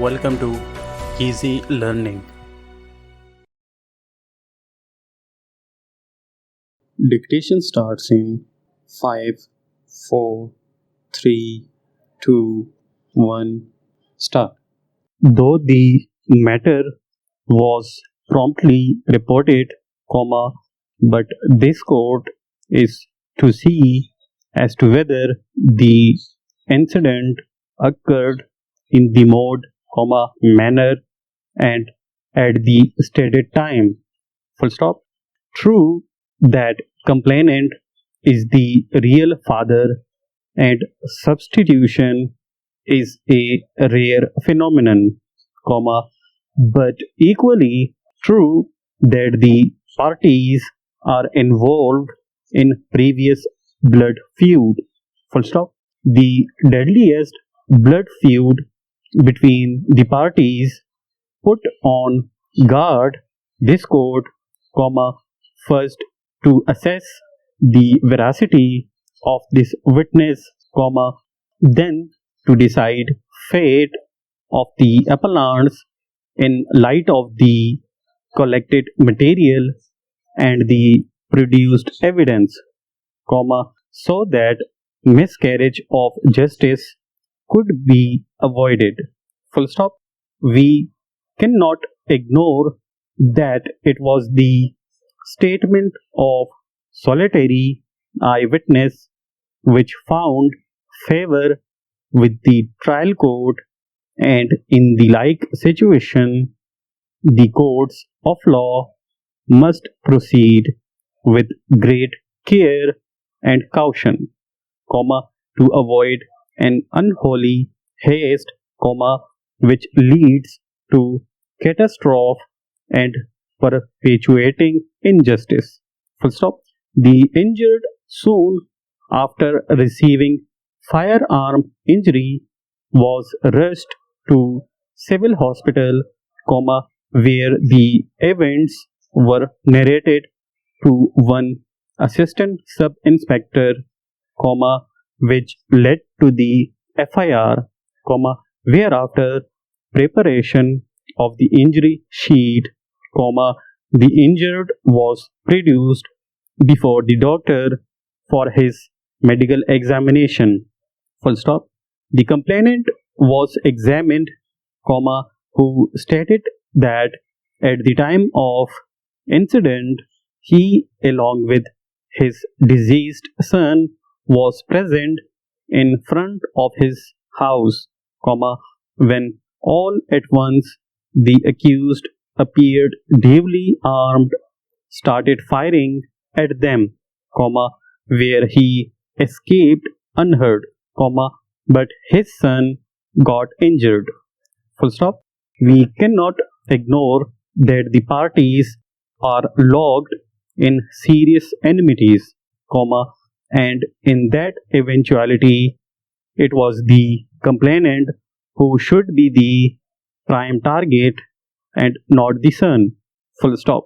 Welcome to Easy Learning. Dictation starts in 5, 4, 3, 2, 1, start. Though the matter was promptly reported, but this court is to see as to whether the incident occurred in the mode, manner, and at the stated time. Full stop. True that complainant is the real father and substitution is a rare phenomenon, but equally true that the parties are involved in previous blood feud. Full stop. The deadliest blood feud between the parties put on guard this court, first to assess the veracity of this witness, then to decide fate of the appellants in light of the collected material and the produced evidence, so that miscarriage of justice could be avoided. Full stop. We cannot ignore that it was the statement of solitary eyewitness which found favor with the trial court, and in the like situation the courts of law must proceed with great care and caution, to avoid an unholy haste, which leads to catastrophe and perpetuating injustice. Full stop. The injured soon after receiving firearm injury was rushed to civil hospital, where the events were narrated to one assistant sub inspector, which led to the FIR, whereafter preparation of the injury sheet, the injured was produced before the doctor for his medical examination. Full stop. The complainant was examined, who stated that at the time of incident he along with his deceased son was present in front of his house, when all at once the accused appeared heavily armed, started firing at them, where he escaped unhurt, but his son got injured. Full stop. We cannot ignore that the parties are locked in serious enmities, and in that eventuality it was the complainant who should be the prime target and not the son. Full stop.